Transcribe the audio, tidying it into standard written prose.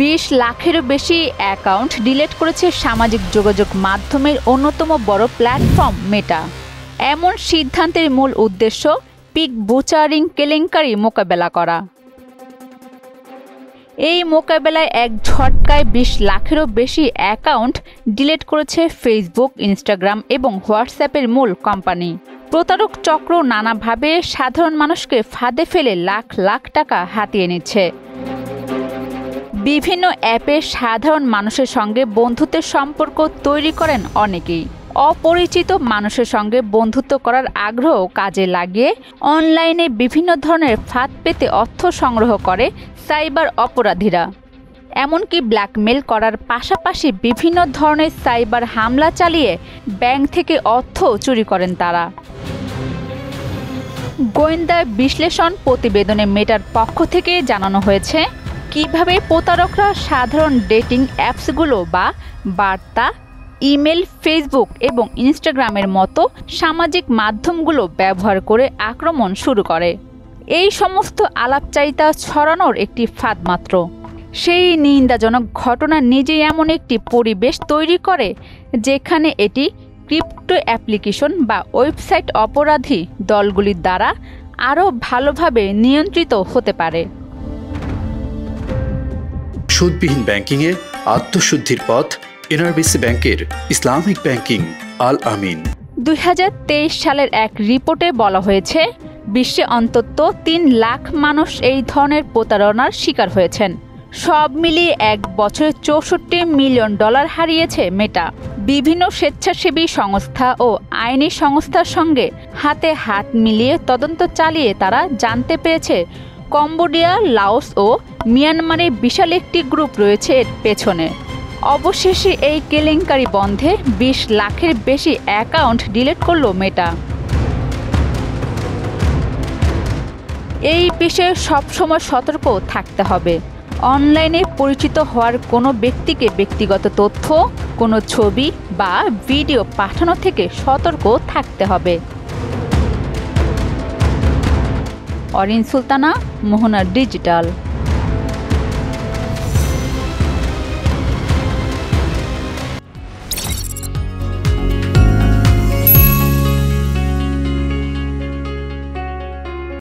20 লাখেরও বেশি account delete করেছে সামাজিক যোগাযোগ মাধ্যমের অন্যতম বড় প্ল্যাটফর্ম মেটা। এমন সিদ্ধান্তের মূল উদ্দেশ্য পিক বুচারিং কেলেঙ্কারি মোকাবেলা করা। এই মোকাবেলায় এক ঝটকায় 20 লাখেরও বেশি অ্যাকাউন্ট ডিলিট করেছে ফেসবুক, ইনস্টাগ্রাম এবং হোয়াটসঅ্যাপের মূল কোম্পানি। প্রতারক চক্র নানাভাবে সাধারণ মানুষকে ফাঁদে ফেলে লাখ লাখ টাকা হাতিয়ে নিচ্ছে। বিভিন্ন অ্যাপে সাধারণ মানুষের সঙ্গে বন্ধুত্বের সম্পর্ক তৈরি করেন অনেকেই। অপরিচিত মানুষের সঙ্গে বন্ধুত্ব করার আগ্রহ কাজে লাগিয়ে অনলাইনে বিভিন্ন ধরনের ফাঁদ পেতে অর্থ সংগ্রহ করে সাইবার অপরাধীরা। এমনকি ব্ল্যাকমেল করার পাশাপাশি বিভিন্ন ধরনের সাইবার হামলা চালিয়ে ব্যাংক থেকে অর্থ চুরি করেন তারা। গোয়েন্দা বিশ্লেষণ প্রতিবেদনে মেটার পক্ষ থেকে জানানো হয়েছে কিভাবে প্রতারকরা সাধারণ ডেটিং অ্যাপসগুলো বা বার্তা, ইমেল, ফেসবুক এবং ইনস্টাগ্রামের মতো সামাজিক মাধ্যমগুলো ব্যবহার করে আক্রমণ শুরু করে। এই সমস্ত আলাপচারিতা ছড়ানোর একটি ফাঁদ মাত্র। সেই নিন্দাজনক ঘটনা নিজেই এমন একটি পরিবেশ তৈরি করে যেখানে এটি ক্রিপ্টো অ্যাপ্লিকেশন বা ওয়েবসাইট অপরাধী দলগুলির দ্বারা আরও ভালোভাবে নিয়ন্ত্রিত হতে পারে। সুদবিহীন ব্যাংকিংয়ে আত্মশুদ্ধির পথ এনআরবিসি ব্যাংকের ইসলামিক ব্যাংকিং আল আমিন। 2023 সালের এক রিপোর্টে বলা হয়েছে বিশ্বে অন্তত 3 লাখ মানুষ এই ধরনের প্রতারণার শিকার হয়েছেন। সব মিলিয়ে এক বছরে $64 মিলিয়ন হারিয়েছে মেটা। বিভিন্ন স্বেচ্ছাসেবী সংস্থা ও আইনি সংস্থার সঙ্গে হাতে হাত মিলিয়ে তদন্ত চালিয়ে তারা জানতে পেরেছে কম্বোডিয়া, লাওস ও মিয়ানমারে বিশাল একটি গ্রুপ রয়েছে এর পেছনে। অবশেষে এই কেলেঙ্কারি বন্ধে 20 লাখের বেশি অ্যাকাউন্ট ডিলিট করল মেটা। এই বিষয়ে সবসময় সতর্ক থাকতে হবে। অনলাইনে পরিচিত হওয়ার কোনো ব্যক্তিকে ব্যক্তিগত তথ্য, কোনো ছবি বা ভিডিও পাঠানো থেকে সতর্ক থাকতে হবে। অরিন সুলতানা, মোহনা ডিজিটাল।